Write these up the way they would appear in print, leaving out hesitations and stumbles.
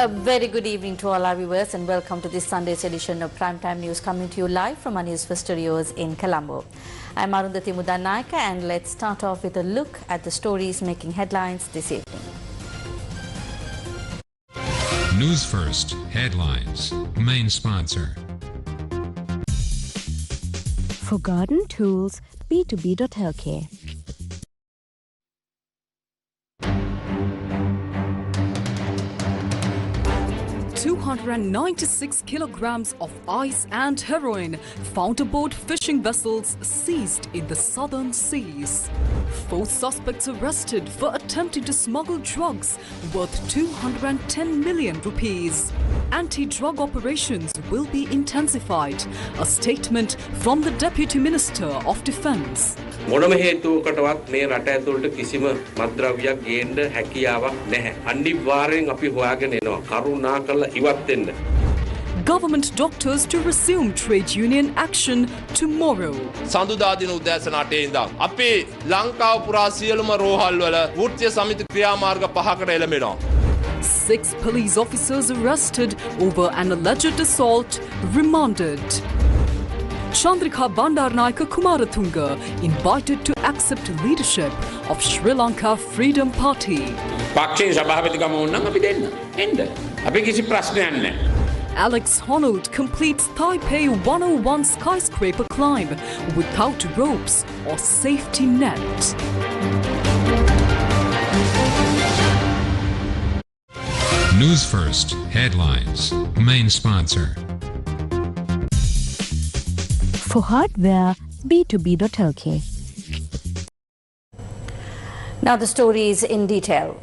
A very good evening to all our viewers and welcome to this Sunday's edition of Primetime News coming to you live from our Newsfirst studios in Colombo. I'm Arundhati Mudanayaka and let's start off with a look at the stories making headlines this evening. Newsfirst Headlines. Main sponsor. For garden tools, b2b.lk. 296 kilograms of ice and heroin found aboard fishing vessels seized in the southern seas. 4 suspects arrested for attempting to smuggle drugs worth 210 million rupees. Anti-drug operations will be intensified. A statement from the Deputy Minister of Defence. මොනම හේතුවකටවත් මේ රට ඇතුළට කිසිම මත්ද්‍රව්‍යයක් ගේන්න හැකියාවක් නැහැ. අනිවාර්යෙන් අපි හොයාගෙන එනවා. කරුණාකරලා ඉවත් වෙන්න. Government doctors to resume trade union action tomorrow. සඳුදා දින උදෑසන 8 ඉඳන් අපි ලංකාව පුරා සියලුම රෝහල් වල වෘත්තීය සමිති ක්‍රියාමාර්ග 5කට එළඹෙනවා. 6 police officers arrested over an alleged assault, remanded. Chandrika Bandaranaike Kumaratunga invited to accept leadership of Sri Lanka Freedom Party. පක්ෂයේ සභාපතිකම වුණනම් අපි දෙන්න. එන්න. අපි කිසි ප්‍රශ්නයක් නැහැ. Alex Honnold completes Taipei 101 skyscraper climb without ropes or safety net. Newsfirst Headlines. Main sponsor. For hardware, b2b.lk. Now the stories in detail.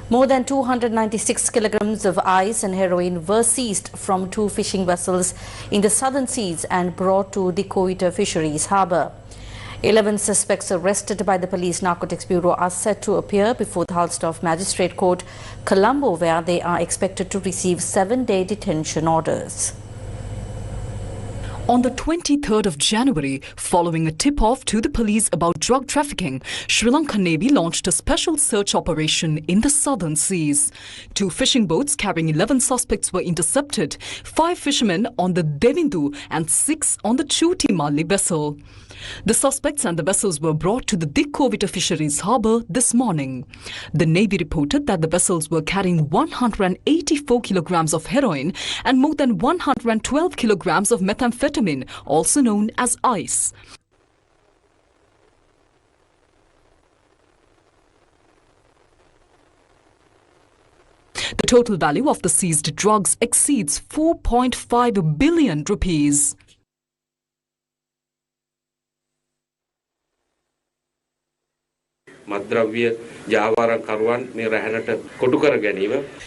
More than 296 kilograms of ice and heroin were seized from 2 fishing vessels in the southern seas and brought to the Koita Fisheries Harbour. 11 suspects arrested by the Police Narcotics Bureau are set to appear before the Halstoff Magistrate Court, Colombo, where they are expected to receive 7-day detention orders. On the 23rd of January, following a tip-off to the police about drug trafficking, Sri Lankan Navy launched a special search operation in the southern seas. 2 fishing boats carrying 11 suspects were intercepted, 5 fishermen on the Devindu and 6 on the Chutimali vessel. The suspects and the vessels were brought to the Koita Fisheries Harbour this morning. The Navy reported that the vessels were carrying 184 kilograms of heroin and more than 112 kilograms of methamphetamine, also known as ice. The total value of the seized drugs exceeds 4.5 billion rupees.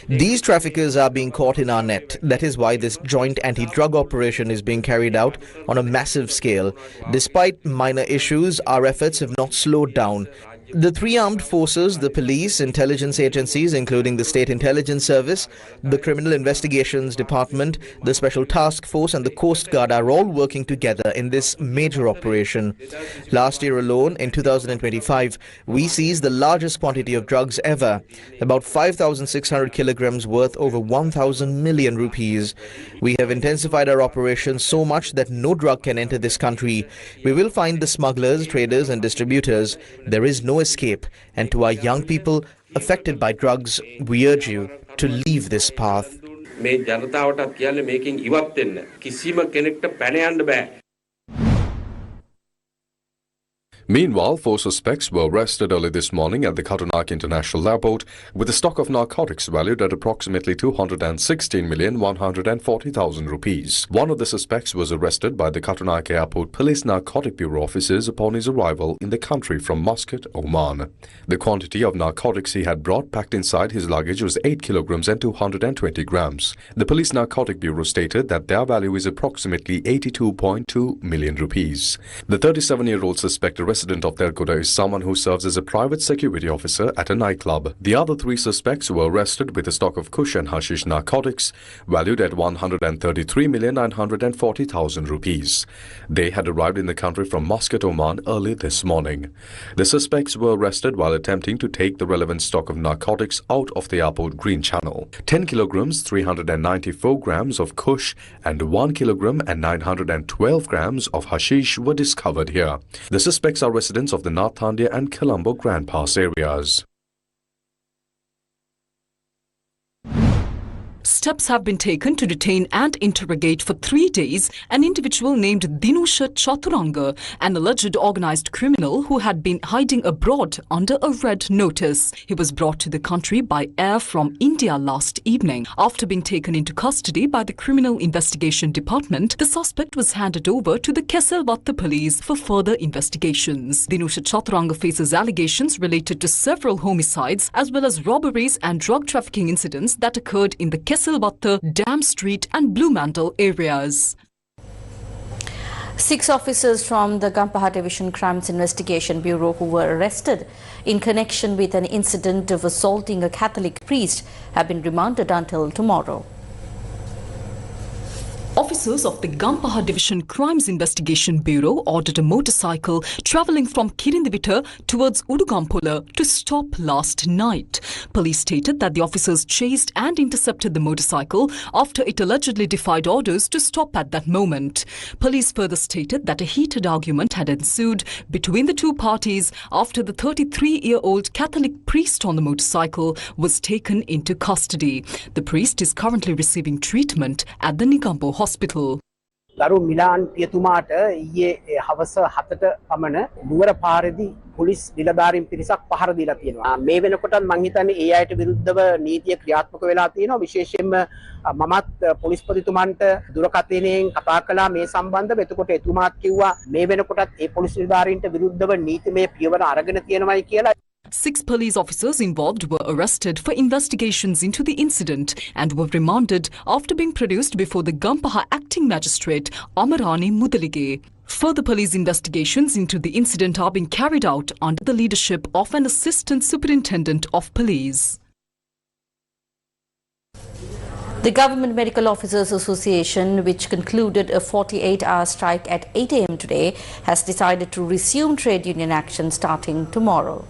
These traffickers are being caught in our net. That is why this joint anti-drug operation is being carried out on a massive scale. Despite minor issues, our efforts have not slowed down. The 3 armed forces, the police, intelligence agencies, including the State Intelligence Service, the Criminal Investigations Department, the Special Task Force and the Coast Guard are all working together in this major operation. Last year alone, in 2025, we seized the largest quantity of drugs ever, about 5,600 kilograms worth over 1,000 million rupees. We have intensified our operations so much that no drug can enter this country. We will find the smugglers, traders and distributors. There is no escape, and to our young people affected by drugs, we urge you to leave this path. Meanwhile, 4 suspects were arrested early this morning at the Katunayake International Airport with a stock of narcotics valued at approximately 216,140,000 rupees. One of the suspects was arrested by the Katunayake Airport Police Narcotic Bureau officers upon his arrival in the country from Muscat, Oman. The quantity of narcotics he had brought packed inside his luggage was 8 kilograms and 220 grams. The Police Narcotic Bureau stated that their value is approximately 82.2 million rupees. The 37-year-old suspect arrested resident of Telkoda is someone who serves as a private security officer at a nightclub. The other 3 suspects were arrested with a stock of kush and hashish narcotics valued at 133,940,000 rupees. They had arrived in the country from Muscat, Oman early this morning. The suspects were arrested while attempting to take the relevant stock of narcotics out of the airport green channel. 10 kilograms, 394 grams of kush and 1 kilogram and 912 grams of hashish were discovered here. The suspects are residents of the Nathandia and Colombo Grand Pass areas. Steps have been taken to detain and interrogate for 3 days an individual named Dinusha Chaturanga, an alleged organized criminal who had been hiding abroad under a red notice. He was brought to the country by air from India last evening. After being taken into custody by the Criminal Investigation Department, the suspect was handed over to the Keselwatta police for further investigations. Dinusha Chaturanga faces allegations related to several homicides as well as robberies and drug trafficking incidents that occurred in the Keselwatta, Dam Street and Blue Mantle areas. 6 officers from the Gammadda Division Crimes Investigation Bureau who were arrested in connection with an incident of assaulting a Catholic priest have been remanded until tomorrow. Officers of the Gammadda Division Crimes Investigation Bureau ordered a motorcycle travelling from Kirindivita towards Udugampola to stop last night. Police stated that the officers chased and intercepted the motorcycle after it allegedly defied orders to stop at that moment. Police further stated that a heated argument had ensued between the 2 parties after the 33-year-old Catholic priest on the motorcycle was taken into custody. The priest is currently receiving treatment at the Negombo Hospital. ගරු මිලාන් පියතුමාට ඊයේ හවස 7ට පමණ නුවර පාරේදී police නිලධාරීන් පිරිසක් පහර දීලා තියෙනවා. මේ වෙනකොටත් මං හිතන්නේ ඒ අයට විරුද්ධව නීතිය ක්‍රියාත්මක වෙලා තියෙනවා. විශේෂයෙන්ම මමත් පොලිස්පතිතුමන්ට දුරකථනයෙන් කතා කළා මේ සම්බන්ධව. එතකොට එතුමාත් කිව්වා මේ වෙනකොටත් ඒ පොලිස් නිලධාරීන්ට විරුද්ධව නීතිමය පියවර අරගෙන තියෙනවායි කියලා. 6 police officers involved were arrested for investigations into the incident and were remanded after being produced before the Gammadda acting magistrate Amarani Mudalige. Further police investigations into the incident are being carried out under the leadership of an assistant superintendent of police. The Government Medical Officers Association, which concluded a 48-hour strike at 8 a.m. today, has decided to resume trade union action starting tomorrow.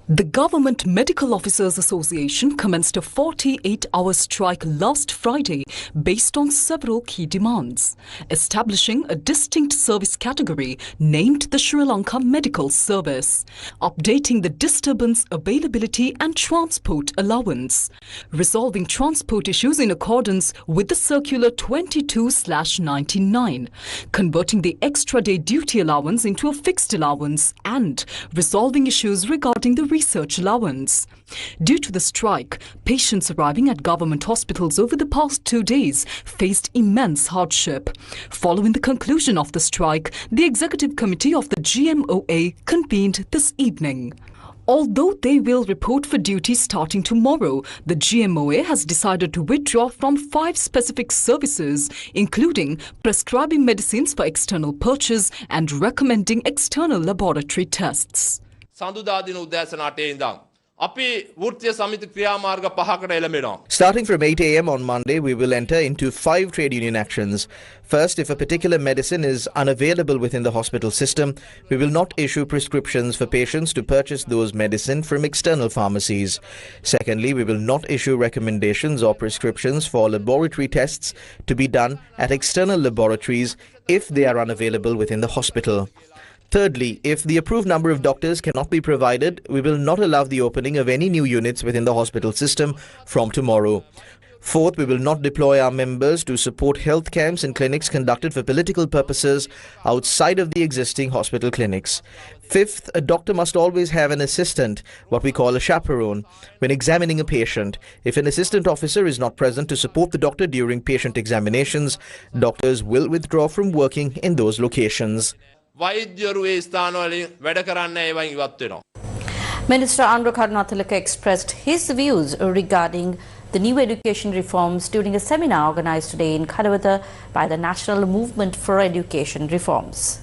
The Government Medical Officers Association commenced a 48-hour strike last Friday based on several key demands, establishing a distinct service category named the Sri Lanka Medical Service, updating the disturbance availability and transport allowance, resolving transport issues in accordance with the Circular 22/99, converting the extra day duty allowance into a fixed allowance, and resolving issues regarding the research allowance. Due to the strike, patients arriving at government hospitals over the past 2 days faced immense hardship. Following the conclusion of the strike, the Executive Committee of the GMOA convened this evening. Although they will report for duty starting tomorrow, the GMOA has decided to withdraw from 5 specific services, including prescribing medicines for external purchase and recommending external laboratory tests. Starting from 8 a.m. on Monday, we will enter into 5 trade union actions. First, if a particular medicine is unavailable within the hospital system, we will not issue prescriptions for patients to purchase those medicine from external pharmacies. Secondly, we will not issue recommendations or prescriptions for laboratory tests to be done at external laboratories if they are unavailable within the hospital. Thirdly, if the approved number of doctors cannot be provided, we will not allow the opening of any new units within the hospital system from tomorrow. Fourth, we will not deploy our members to support health camps and clinics conducted for political purposes outside of the existing hospital clinics. Fifth, a doctor must always have an assistant, what we call a chaperone, when examining a patient. If an assistant officer is not present to support the doctor during patient examinations, doctors will withdraw from working in those locations. Minister Andrew Karunatilaka expressed his views regarding the new education reforms during a seminar organised today in Gammadda by the National Movement for Education Reforms.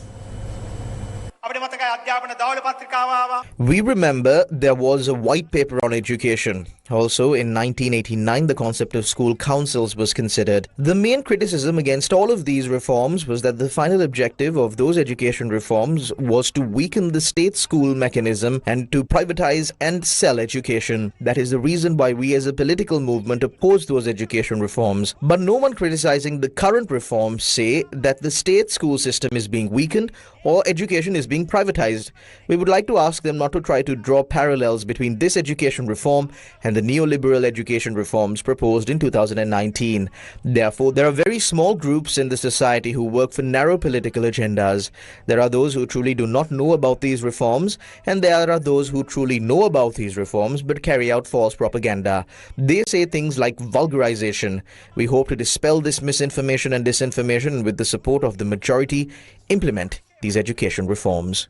We remember there was a white paper on education. Also, in 1989, the concept of school councils was considered. The main criticism against all of these reforms was that the final objective of those education reforms was to weaken the state school mechanism and to privatize and sell education. That is the reason why we as a political movement oppose those education reforms. But no one criticizing the current reforms say that the state school system is being weakened or education is being privatized. We would like to ask them not to try to draw parallels between this education reform and the neoliberal education reforms proposed in 2019. Therefore, there are very small groups in the society who work for narrow political agendas. There are those who truly do not know about these reforms, and there are those who truly know about these reforms but carry out false propaganda. They say things like vulgarization. We hope to dispel this misinformation and disinformation and with the support of the majority, implement these education reforms.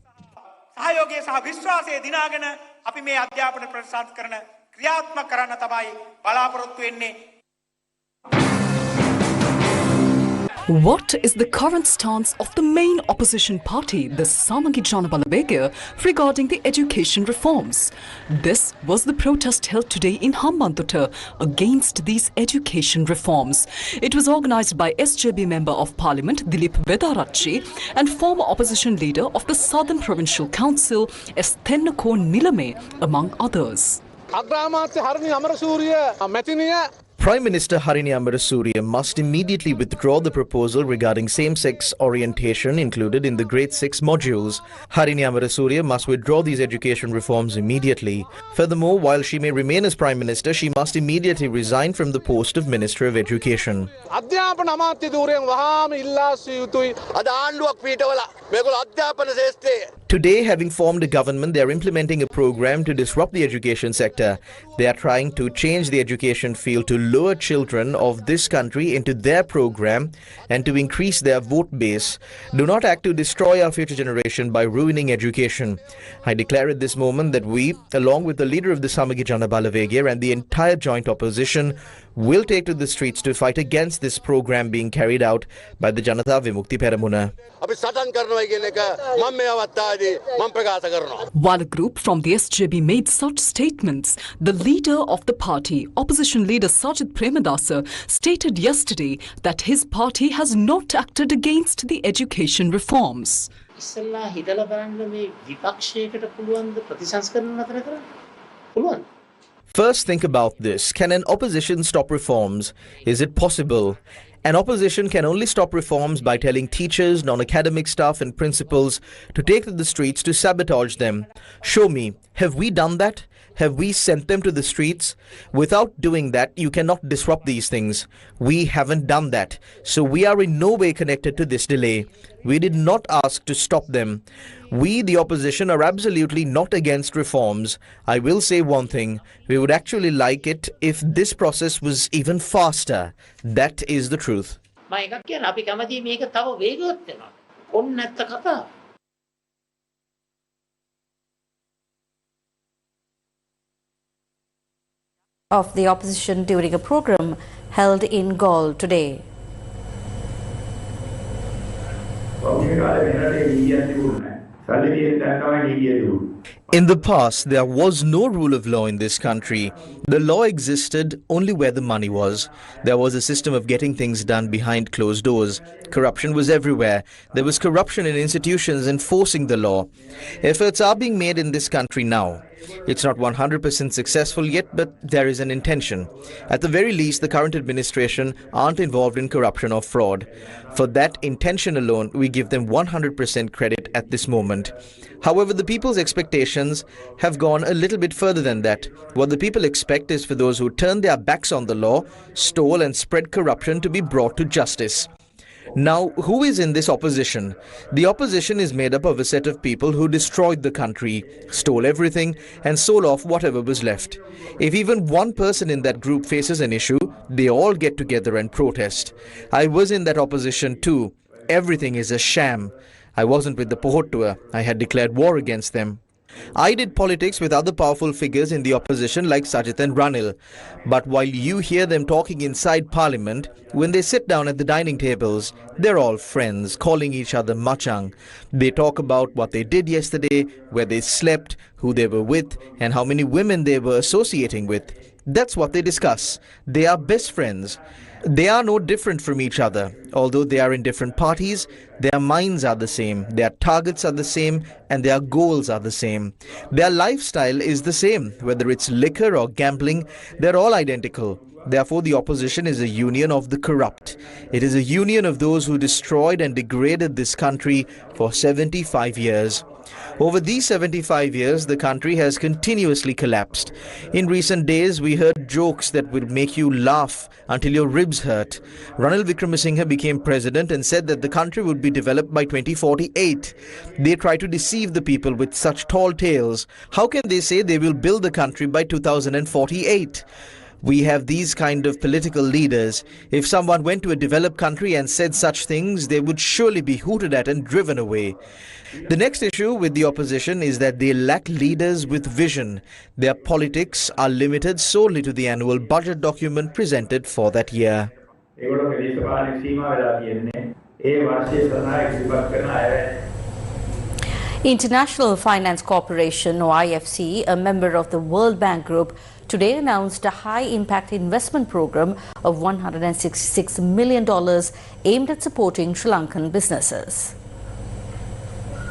What is the current stance of the main opposition party, the Samagi Janabalawege, regarding the education reforms? This was the protest held today in Hambantota against these education reforms. It was organized by SJB Member of Parliament Dilip Vedarachi and former opposition leader of the Southern Provincial Council S. Tennako Nilame, among others. Prime Minister Harini Amarasuriya must immediately withdraw the proposal regarding same-sex orientation included in the Grade 6 modules. Harini Amarasuriya must withdraw these education reforms immediately. Furthermore, while she may remain as Prime Minister, she must immediately resign from the post of Minister of Education. Today, having formed a government, they are implementing a program to disrupt the education sector. They are trying to change the education field to lure children of this country into their program and to increase their vote base. Do not act to destroy our future generation by ruining education. I declare at this moment that we, along with the leader of the Samagi Janabalawege and the entire joint opposition, will take to the streets to fight against this program being carried out by the Janata Vimukti Peramuna. While a group from the SJB made such statements, the leader of the party, opposition leader Sajid Premadasa, stated yesterday that his party has not acted against the education reforms. First, think about this. Can an opposition stop reforms? Is it possible? An opposition can only stop reforms by telling teachers, non-academic staff and principals to take to the streets to sabotage them. Show me, have we done that? Have we sent them to the streets? Without doing that, you cannot disrupt these things. We haven't done that. So we are in no way connected to this delay. We did not ask to stop them. We, the opposition, are absolutely not against reforms. I will say one thing. We would actually like it if this process was even faster. That is the truth. Of the opposition during a program held in Gaul today. In the past, there was no rule of law in this country. The law existed only where the money was. There was a system of getting things done behind closed doors. Corruption was everywhere. There was corruption in institutions enforcing the law. Efforts are being made in this country now. It's not 100% successful yet, but there is an intention. At the very least, the current administration aren't involved in corruption or fraud. For that intention alone, we give them 100% credit at this moment. However, the people's expectations have gone a little bit further than that. What the people expect is for those who turn their backs on the law, stole and spread corruption to be brought to justice. Now, who is in this opposition? The opposition is made up of a set of people who destroyed the country, stole everything and sold off whatever was left. If even one person in that group faces an issue, they all get together and protest. I was in that opposition too. Everything is a sham. I wasn't with the Pohottua. I had declared war against them. I did politics with other powerful figures in the opposition like Sajith and Ranil. But while you hear them talking inside Parliament, when they sit down at the dining tables, they're all friends, calling each other machang. They talk about what they did yesterday, where they slept, who they were with, and how many women they were associating with. That's what they discuss. They are best friends. They are no different from each other. Although they are in different parties, their minds are the same, their targets are the same, and their goals are the same. Their lifestyle is the same. Whether it's liquor or gambling, they're all identical. Therefore, the opposition is a union of the corrupt. It is a union of those who destroyed and degraded this country for 75 years. Over these 75 years, the country has continuously collapsed. In recent days, we heard jokes that will make you laugh until your ribs hurt. Ranil Wickremesinghe became president and said that the country would be developed by 2048. They try to deceive the people with such tall tales. How can they say they will build the country by 2048? We have these kind of political leaders. If someone went to a developed country and said such things, they would surely be hooted at and driven away. The next issue with the opposition is that they lack leaders with vision. Their politics are limited solely to the annual budget document presented for that year. International Finance Corporation, or IFC, a member of the World Bank Group, today announced a high-impact investment program of $166 million aimed at supporting Sri Lankan businesses.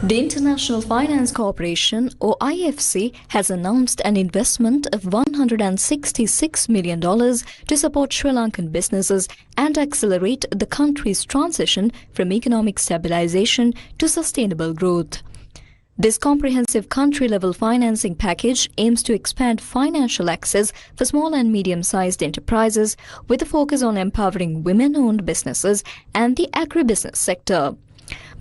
The International Finance Corporation, or IFC, has announced an investment of $166 million to support Sri Lankan businesses and accelerate the country's transition from economic stabilization to sustainable growth. This comprehensive country-level financing package aims to expand financial access for small and medium-sized enterprises with a focus on empowering women-owned businesses and the agribusiness sector.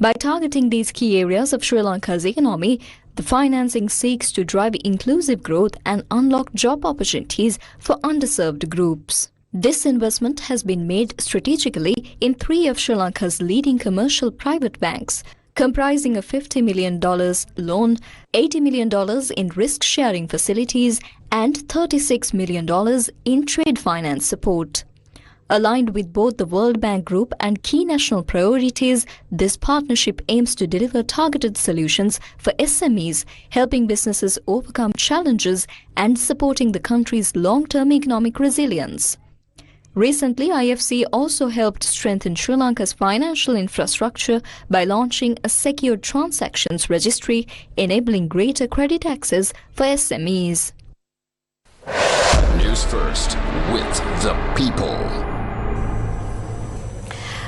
By targeting these key areas of Sri Lanka's economy, the financing seeks to drive inclusive growth and unlock job opportunities for underserved groups. This investment has been made strategically in 3 of Sri Lanka's leading commercial private banks, comprising a $50 million loan, $80 million in risk-sharing facilities, and $36 million in trade finance support. Aligned with both the World Bank Group and key national priorities, this partnership aims to deliver targeted solutions for SMEs, helping businesses overcome challenges and supporting the country's long-term economic resilience. Recently, IFC also helped strengthen Sri Lanka's financial infrastructure by launching a Secure Transactions Registry, enabling greater credit access for SMEs. News First with the people.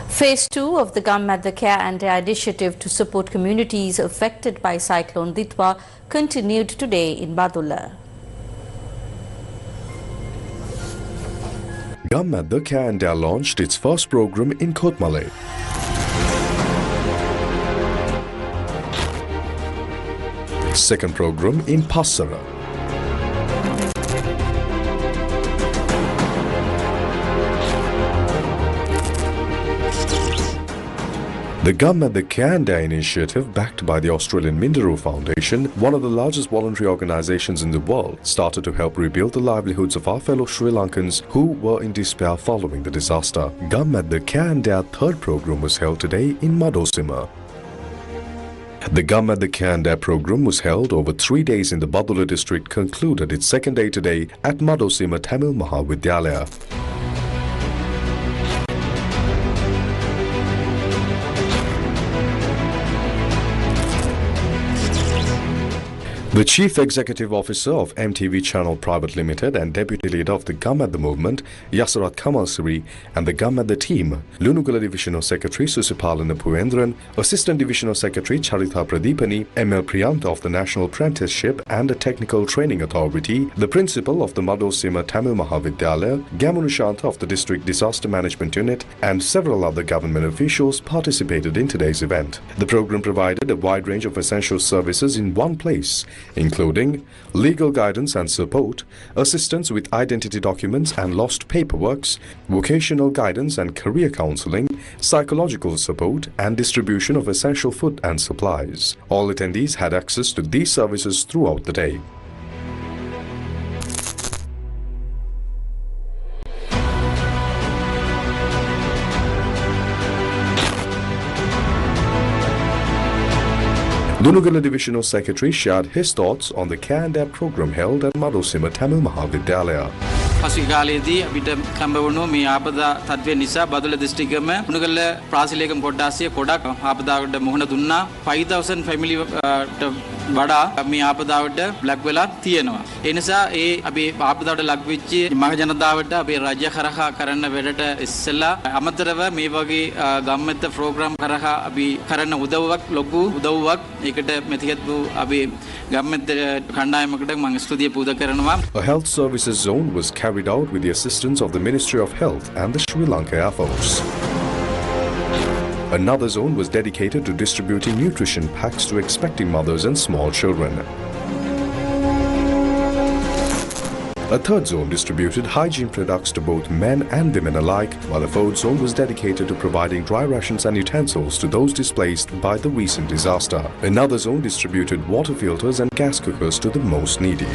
Phase 2 of the Gammadda Care and Air initiative to support communities affected by Cyclone Ditwa continued today in Badulla. Gammadda Care and Air launched its first program in Kotmale. Second program in Passara. The Gammadda Care and Air initiative, backed by the Australian Minderoo Foundation, one of the largest voluntary organizations in the world, started to help rebuild the livelihoods of our fellow Sri Lankans who were in despair following the disaster. Gammadda Care and Air third program was held today in Madosima. The Gammadda Care and Air program was held over 3 days in the Badulla district, concluded its second day today at Madosima Tamil Mahavidyalaya. The Chief Executive Officer of MTV Channel Private Limited and Deputy Leader of the Gammadda Movement, Yasarat Kamalsiri, and the Gammadda team, Lunugala Divisional Secretary Susipalana Puvendran, Assistant Divisional Secretary Charitha Pradipani, ML Priyantha of the National Apprenticeship and Technical Training Authority, the Principal of the Madosima Tamil Mahavidyalaya, Gamunushantha of the District Disaster Management Unit, and several other government officials participated in today's event. The program provided a wide range of essential services in one place including legal guidance and support, assistance with identity documents and lost paperworks, vocational guidance and career counseling, psychological support, and distribution of essential food and supplies. All attendees had access to these services throughout the day. Dunugala Divisional Secretary shared his thoughts on the Care and Dare program held at Madosima Tamil Mahavidyalaya. පසුගාලයේදී අපිට කම්බ වුණු මේ ආපදා තත්ත්වය නිසා බදුල්ල දිස්ත්‍රික්කයේම උණුගල්ල ප්‍රාසිලේකම් කොට්ටාසිය ගොඩක් ආපදාවට මුහුණ දුන්නා 5000 family වඩා මේ ආපදාවට ලක් වෙලා තියෙනවා. ඒ නිසා ඒ අපි ආපදාවට ලක් වෙච්ච මහ ජනතාවට අපේ රාජ්‍ය කරහා කරන්න වැඩට ඉස්සෙල්ලා අමතරව මේ වගේ ගම්මැද්ද ප්‍රෝග්‍රෑම් කරහා අපි කරන උදව්වක් ලොකු උදව්වක් ඒකට මෙතිකත් වූ අපි ගම්මැද්ද කණ්ඩායමකට මම ස්තුතිය පුද කරනවා. A health services zone was carried out with the assistance of the Ministry of Health and the Sri Lanka Air Force. Another zone was dedicated to distributing nutrition packs to expecting mothers and small children. A third zone distributed hygiene products to both men and women alike, while a fourth zone was dedicated to providing dry rations and utensils to those displaced by the recent disaster. Another zone distributed water filters and gas cookers to the most needy.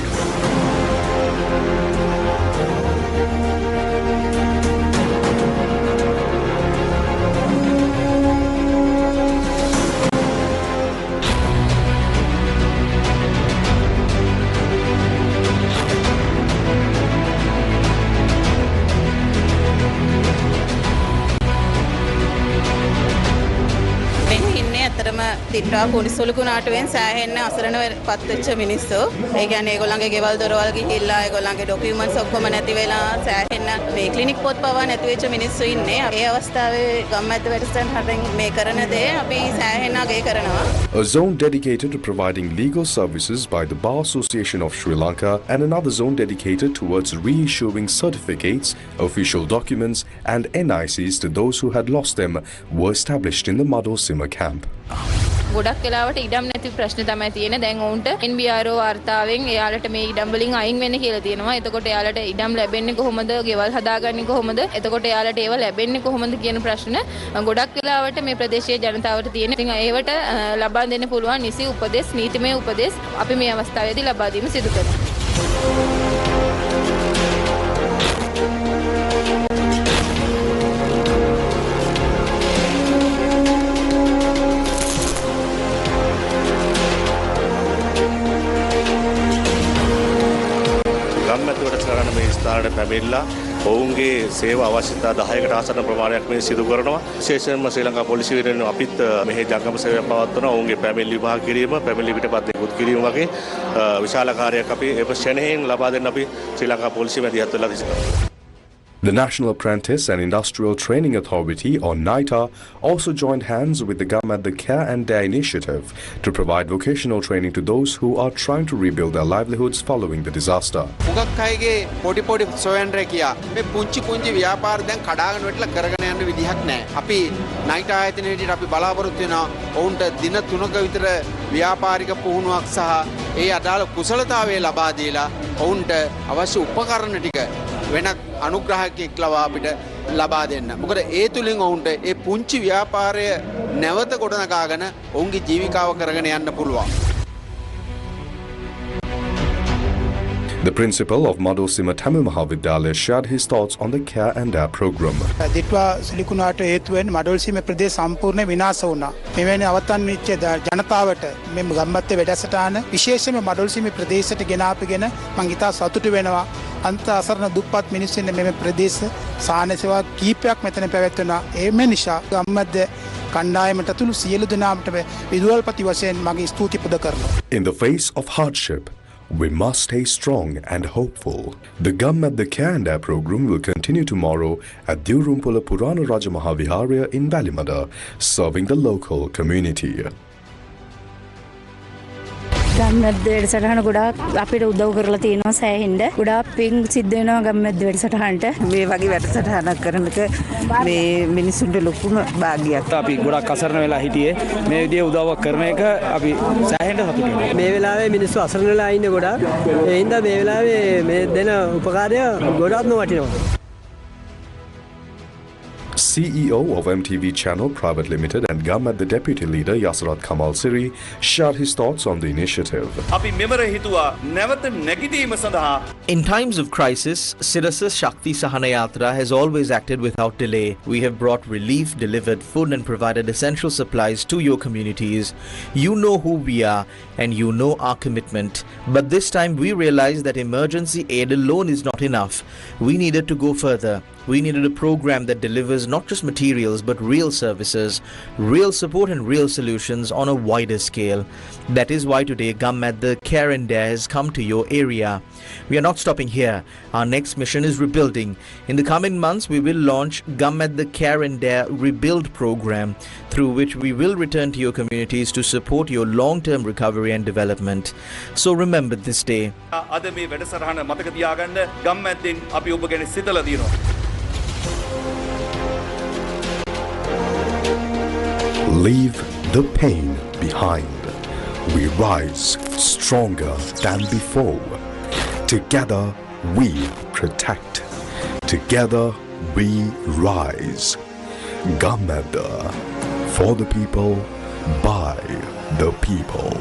තිට්ටා police සොලකුණාටුවෙන් සෑහෙන්න අසරණ පත් වෙච්ච මිනිස්සු. ඒ කියන්නේ ඒගොල්ලන්ගේ ගෙවල් දොරවල් ගිහිල්ලා ඒගොල්ලන්ගේ ડોකියුමන්ට්ස් ඔක්කොම නැති වෙලා සෑහෙන්න මේ ක්ලිනික් පොත් පවා නැති වෙච්ච මිනිස්සු ඉන්නේ. ඒ අවස්ථාවේ ගම්මැද්ද වැඩසටහන හරින් මේ කරන දේ අපි සෑහෙන්න අගය කරනවා. A zone dedicated to providing legal services by the Bar Association of Sri Lanka and another zone dedicated towards reissuing certificates, official documents and NICs to those who had lost them were established in the Madosima camp. ගොඩක් වෙලාවට ඉඩම් නැති ප්‍රශ්න තමයි තියෙන්නේ. දැන් ඔවුන්ට NBRO වාර්තාවෙන් එයාලට මේ ඉඩම් වලින් අයින් වෙන්න කියලා තියෙනවා. එතකොට එයාලට ඉඩම් ලැබෙන්නේ කොහොමද? ගෙවල් හදාගන්නේ කොහොමද? එතකොට එයාලට ඒව ලැබෙන්නේ කොහොමද කියන ප්‍රශ්න ගොඩක් වෙලාවට මේ ප්‍රදේශයේ ජනතාවට තියෙන. ඉතින් ඒවට ලබා දෙන්න පුළුවන් නිසි උපදෙස්, නීතිමය උපදෙස් අපි මේ අවස්ථාවේදී ලබා දීම සිදු කරනවා. ස්ථානට පැමිණලා ඔවුන්ගේ සේවා අවශ්‍යතා 10කට ආසන්න ප්‍රමාණයක් මේ සිදු කරනවා. විශේෂයෙන්ම ශ්‍රී ලංකා පොලිසිය වෙනුවෙන් අපිත් මෙහි ජංගම සේවයක් පවත්වනවා. ඔවුන්ගේ පැමිණිලි විභාග කිරීම, පැමිණිලි පිටපත් නිකුත් කිරීම වගේ විශාල කාර්යයක් අපි ඒ ශ්‍රේණියෙන් ලබා දෙන්න අපි ශ්‍රී ලංකා පොලිසිය මැදිහත් වෙලා සිටිනවා. The National Apprentice and Industrial Training Authority, or NITA, also joined hands with the Gammadda Care and Dare initiative to provide vocational training to those who are trying to rebuild their livelihoods following the disaster. මුගක් අයගේ පොඩි සොයන් රැකියා මේ පුංචි ව්‍යාපාර දැන් කඩාගෙන වැටලා කරගෙන යන්න විදිහක් නැහැ. අපි NITA ආයතනයේ විදිහට අපි බලාපොරොත්තු වෙනවා ඔවුන්ට දින 3ක විතර ව්‍යාපාරික පුහුණුවක් සහ ඒ අදාළ කුසලතාවය ලබා දීලා ඔවුන්ට අවශ්‍ය උපකරණ ටික වෙනත් අනුග්‍රහකෙක් ලවා අපිට ලබා දෙන්න. මොකද ඒ තුලින් ඔවුන්ට ඒ පුංචි ව්‍යාපාරය නැවත ගොඩනගාගෙන ඔවුන්ගේ ජීවිකාව කරගෙන යන්න පුළුවන්. The principal of Madosima Tamil Mahavidyalaya shared his thoughts on the Care and Dare program. දිට්වා සිලිකුණාට හේතුවෙන් මඩොල්සිම ප්‍රදේශ සම්පූර්ණ විනාශ වුණා. මෙවැනි අවතන් වෙච්ච ජනතාවට මේ ගම්මැද්ද වැඩසටහන විශේෂයෙන්ම මඩොල්සිම ප්‍රදේශයට ගෙනාපගෙන මම ඉතා සතුටු වෙනවා. අන්ත අසරණ දුප්පත් මිනිස්සුන්ට මේ ප්‍රදේශ සාහන සේවා කීපයක් මෙතන පැවැත්වෙනවා. ඒ නිසා ගම්මැද්ද කණ්ඩායමට තුළු සියලු දෙනාට විදුහල්පති වශයෙන් මගේ ස්තුති පුද කරනවා. In the face of hardship, we must stay strong and hopeful. The Gammadda Care and Dare program will continue tomorrow at Dirumpula Purana Raja Mahaviharya in Gammadda, serving the local community. ගම්මැද්ද වැඩසටහන ගොඩාක් අපිට උදව් කරලා තියෙනවා සෑහෙන්න. ගොඩාක් පින් සිද්ධ වෙනවා ගම්මැද්ද වැඩසටහනට. මේ වගේ වැඩසටහනක් කරනක මේ මිනිස්සුන්ට ලොකුම භාග්‍යයක්. අපි ගොඩක් අසරණ වෙලා හිටියේ. මේ විදිහේ උදව්වක් කරන එක අපි සෑහෙන්න සතුටු වෙනවා. මේ වෙලාවේ මිනිස්සු අසරණ වෙලා ඉන්නේ ගොඩාක්. ඒ හින්දා මේ වෙලාවේ මේ දෙන උපකාරය ගොඩාක්ම වටිනවා. CEO of MTV Channel Private Limited and Gammadda Deputy Leader Yasrat Kamal Siri shared his thoughts on the initiative. In times of crisis, Sirasa Shakti Sahana Yatra has always acted without delay. We have brought relief, delivered food and provided essential supplies to your communities. You know who we are and you know our commitment. But this time we realized that emergency aid alone is not enough. We needed to go further. We needed a program that delivers not just materials but real services, real support and real solutions on a wider scale. That is why today Gammadda Care and Dare has come to your area. We are not stopping here. Our next mission is rebuilding. In the coming months, we will launch Gammadda Care and Dare Rebuild program, through which we will return to your communities to support your long-term recovery and development. So remember this day. Leave the pain behind. We rise stronger than before. Together we protect. Together we rise. Gammadda, for the people, by the people.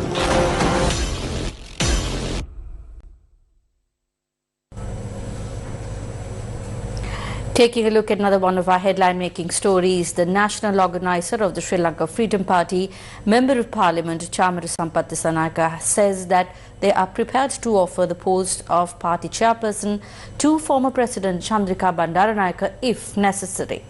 Taking a look at another one of our headline-making stories, the national organizer of the Sri Lanka Freedom Party, Member of Parliament Chamara Sampathisanaka, says that they are prepared to offer the post of party chairperson to former President Chandrika Bandaranayake if necessary.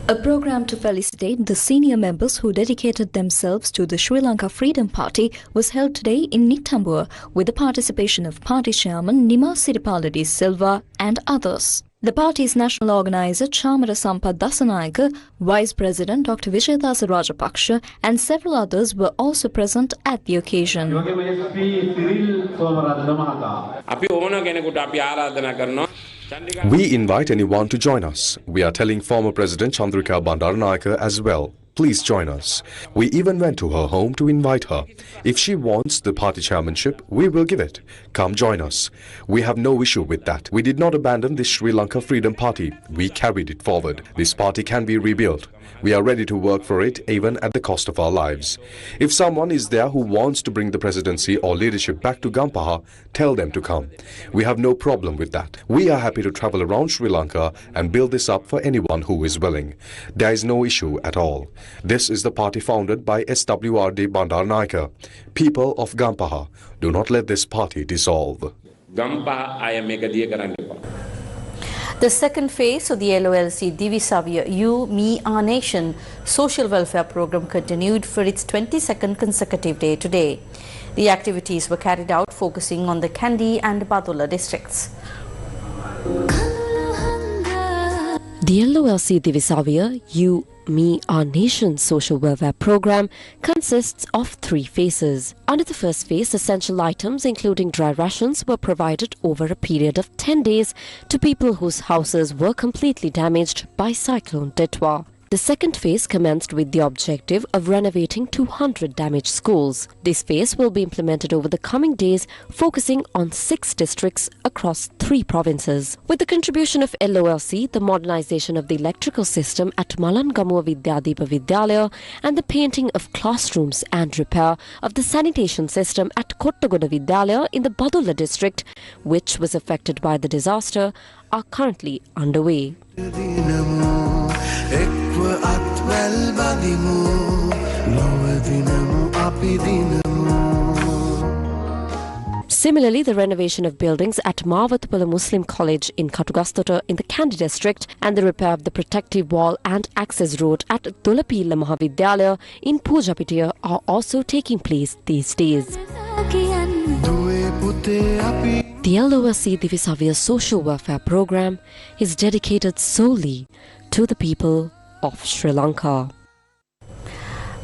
A program to felicitate the senior members who dedicated themselves to the Sri Lanka Freedom Party was held today in Nitambua with the participation of party chairman Nima Siripaladi Silva and others. The party's national organizer Chamara Sampath Dasanayake, Vice President Dr. Vijayadasa Rajapaksa and several others were also present at the occasion. We invite anyone to join us. We are telling former President Chandrika Bandaranayake as well. Please join us. We even went to her home to invite her. If she wants the party chairmanship, we will give it. Come join us. We have no issue with that. We did not abandon the Sri Lanka Freedom Party. We carried it forward. This party can be rebuilt. We are ready to work for it even at the cost of our lives. If someone is there who wants to bring the presidency or leadership back to Gampaha, tell them to come. We have no problem with that. We are happy to travel around Sri Lanka and build this up for anyone who is willing. There is no issue at all. This is the party founded by SWRD Bandaranayake. People of Gampaha, do not let this party dissolve. The second phase of the LOLC Divisavya You, Me, Our Nation social welfare program continued for its 22nd consecutive day today. The activities were carried out focusing on the Kandy and Badulla districts. The LOLC Divisavya You, Me, Our Nation social welfare program consists of 3 phases. Under the first phase, essential items including dry rations were provided over a period of 10 days to people whose houses were completely damaged by Cyclone Detwa. The second phase commenced with the objective of renovating 200 damaged schools. This phase will be implemented over the coming days, focusing on 6 districts across 3 provinces. With the contribution of LOLC, the modernization of the electrical system at Malangamuwa Vidyadeepa Vidyalaya and the painting of classrooms and repair of the sanitation system at Kottagoda Vidyalaya in the Badulla district, which was affected by the disaster, are currently underway. Similarly, the renovation of buildings at Mavatupala Muslim College in Katugastota in the Kandy district and the repair of the protective wall and access road at Dolapilla Mahavidyalaya in Pujapitiya are also taking place these days. The LOLC Divisavya social welfare program is dedicated solely to the people of Sri Lanka.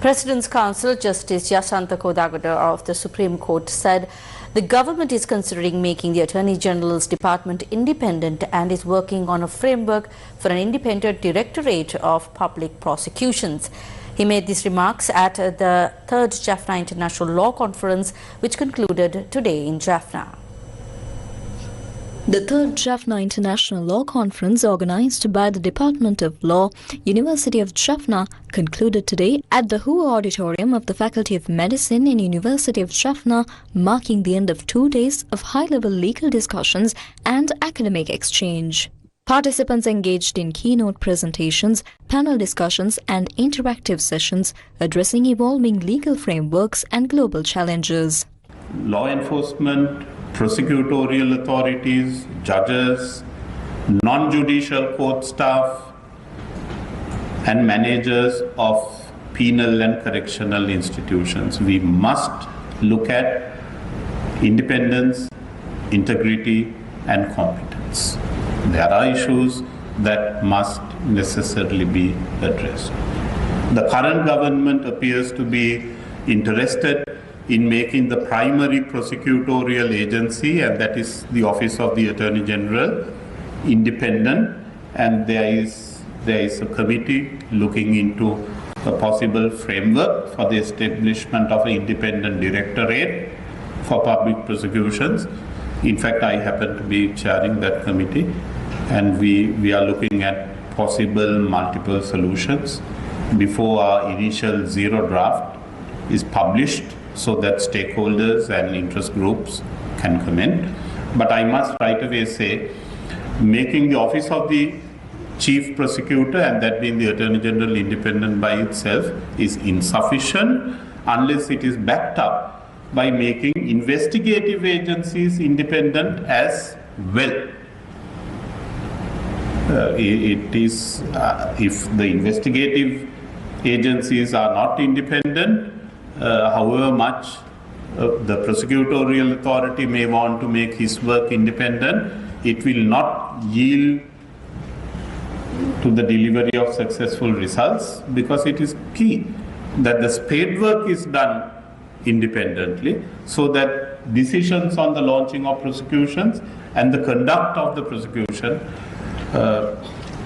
President's Counsel Justice Yasantha Kodagada of the Supreme Court said the government is considering making the Attorney General's department independent and is working on a framework for an independent Directorate of Public Prosecutions. He made these remarks at the 3rd Jaffna International Law Conference, which concluded today in Jaffna. The 3rd Jaffna International Law Conference, organized by the Department of Law, University of Jaffna, concluded today at the WHO Auditorium of the Faculty of Medicine in University of Jaffna, marking the end of 2 days of high-level legal discussions and academic exchange. Participants engaged in keynote presentations, panel discussions and interactive sessions addressing evolving legal frameworks and global challenges. Law enforcement, prosecutorial authorities, judges, non-judicial court staff, and managers of penal and correctional institutions. We must look at independence, integrity, and competence. There are issues that must necessarily be addressed. The current government appears to be interested in making the primary prosecutorial agency, and that is the Office of the Attorney General, independent, and there is a committee looking into a possible framework for the establishment of an independent directorate for public prosecutions. In fact, I happen to be chairing that committee, and we are looking at possible multiple solutions before our initial zero draft is published, so that stakeholders and interest groups can comment. But I must right away say, making the Office of the Chief Prosecutor, and that being the Attorney General, independent by itself is insufficient unless it is backed up by making investigative agencies independent as well. If the investigative agencies are not independent, however much the prosecutorial authority may want to make his work independent, it will not yield to the delivery of successful results, because it is key that the spade work is done independently, so that decisions on the launching of prosecutions and the conduct of the prosecution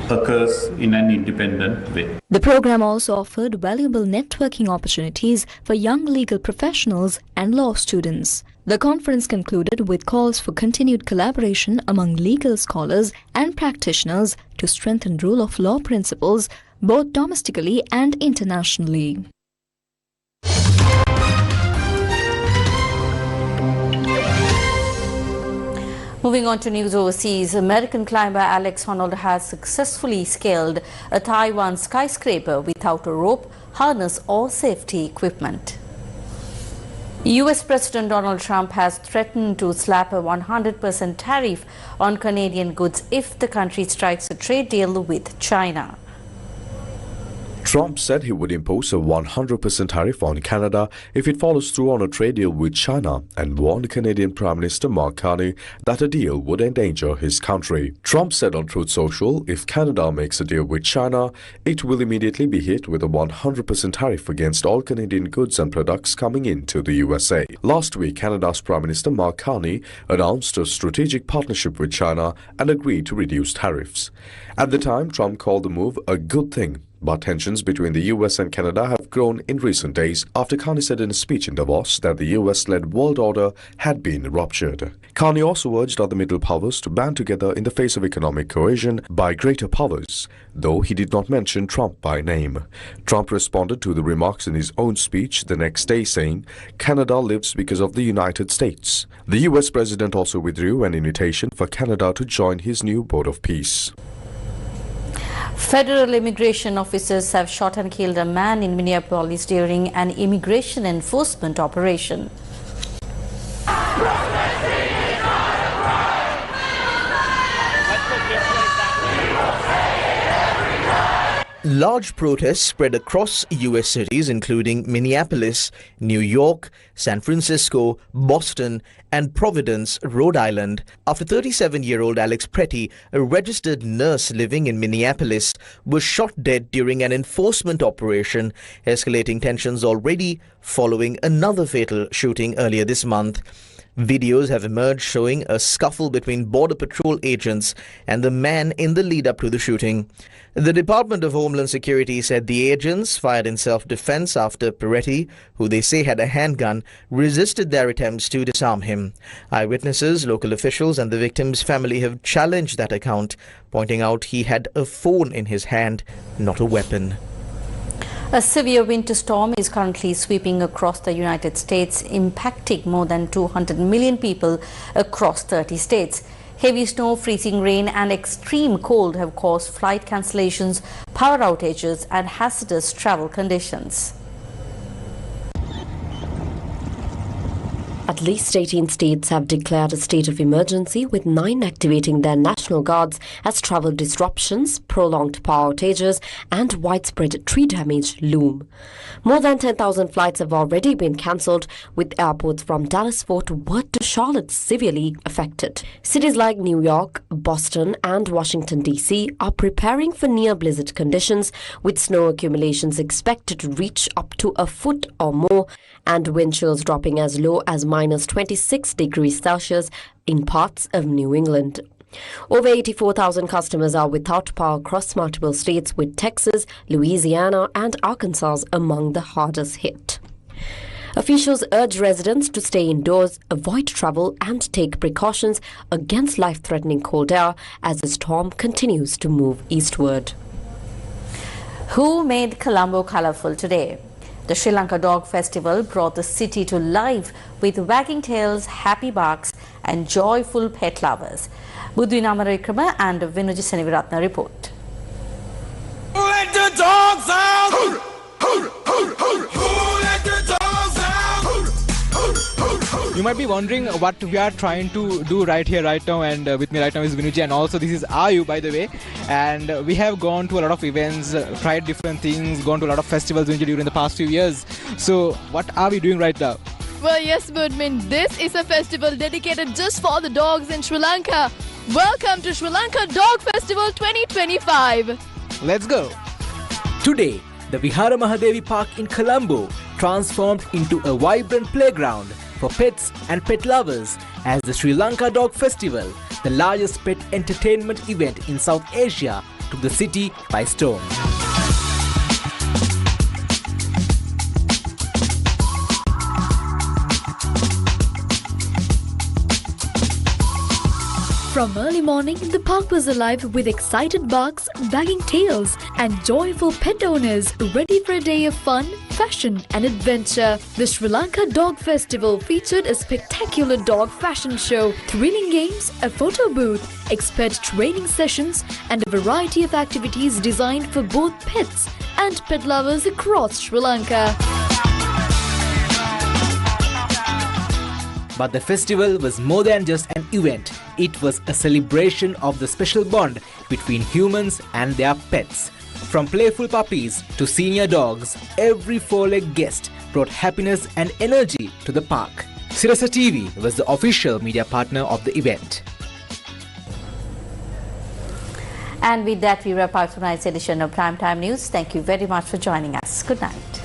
occurs in an independent way. The program also offered valuable networking opportunities for young legal professionals and law students. The conference concluded with calls for continued collaboration among legal scholars and practitioners to strengthen rule of law principles both domestically and internationally. Moving on to news overseas, American climber Alex Honnold has successfully scaled a Taiwan skyscraper without a rope, harness or safety equipment. US President Donald Trump has threatened to slap a 100% tariff on Canadian goods if the country strikes a trade deal with China. Trump said he would impose a 100% tariff on Canada if it follows through on a trade deal with China, and warned Canadian Prime Minister Mark Carney that a deal would endanger his country. Trump said on Truth Social, if Canada makes a deal with China, it will immediately be hit with a 100% tariff against all Canadian goods and products coming into the USA. Last week, Canada's Prime Minister Mark Carney announced a strategic partnership with China and agreed to reduce tariffs. At the time, Trump called the move a good thing. But tensions between the US and Canada have grown in recent days after Carney said in a speech in Davos that the US-led world order had been ruptured. Carney also urged other middle powers to band together in the face of economic coercion by greater powers, though he did not mention Trump by name. Trump responded to the remarks in his own speech the next day, saying, "Canada lives because of the United States." The US president also withdrew an invitation for Canada to join his new Board of Peace. Federal immigration officers have shot and killed a man in Minneapolis during an immigration enforcement operation. Large protests spread across US cities including Minneapolis, New York, San Francisco, Boston and Providence, Rhode Island, after 37-year-old Alex Pretty, a registered nurse living in Minneapolis, was shot dead during an enforcement operation, escalating tensions already following another fatal shooting earlier this month. Videos have emerged showing a scuffle between Border Patrol agents and the man in the lead-up to the shooting. The Department of Homeland Security said the agents fired in self-defense after Peretti, who they say had a handgun, resisted their attempts to disarm him. Eyewitnesses, local officials and the victim's family have challenged that account, pointing out he had a phone in his hand, not a weapon. A severe winter storm is currently sweeping across the United States, impacting more than 200 million people across 30 states. Heavy snow, freezing rain and extreme cold have caused flight cancellations, power outages and hazardous travel conditions. At least 18 states have declared a state of emergency, with 9 activating their national guards as travel disruptions, prolonged power outages and widespread tree damage loom. More than 10,000 flights have already been cancelled, with airports from Dallas-Fort Worth to Charlotte severely affected. Cities like New York, Boston and Washington, D.C. are preparing for near-blizzard conditions, with snow accumulations expected to reach up to a foot or more and wind chills dropping as low as minus 26 degrees Celsius in parts of New England. Over 84,000 customers are without power across multiple states, with Texas, Louisiana and Arkansas among the hardest hit. Officials urge residents to stay indoors, avoid travel and take precautions against life-threatening cold air as the storm continues to move eastward. Who made Colombo colourful today? The Sri Lanka Dog Festival brought the city to life with wagging tails, happy barks and joyful pet lovers. Budwina Marikrama and Vinuji Seniviratna report. Let the dogs out! Let the dogs out! You might be wondering what we are trying to do right here, right now, and with me right now is Vinuji, and also this is Ayu, by the way. And we have gone to a lot of events, tried different things, gone to a lot of festivals during the past few years. So what are we doing right now? Well, yes, Budmin, this is a festival dedicated just for the dogs in Sri Lanka. Welcome to Sri Lanka Dog Festival 2025. Let's go. Today, the Vihara Mahadevi Park in Colombo transformed into a vibrant playground for pets and pet lovers as the Sri Lanka Dog Festival, the largest pet entertainment event in South Asia, took the city by storm. From early morning, the park was alive with excited barks, wagging tails, and joyful pet owners ready for a day of fun, fashion, and adventure. The Sri Lanka Dog Festival featured a spectacular dog fashion show, thrilling games, a photo booth, expert training sessions, and a variety of activities designed for both pets and pet lovers across Sri Lanka. But the festival was more than just an event. It was a celebration of the special bond between humans and their pets. From playful puppies to senior dogs, every four-legged guest brought happiness and energy to the park. Sirasa TV was the official media partner of the event. And with that, we wrap up tonight's edition of Primetime News. Thank you very much for joining us. Good night.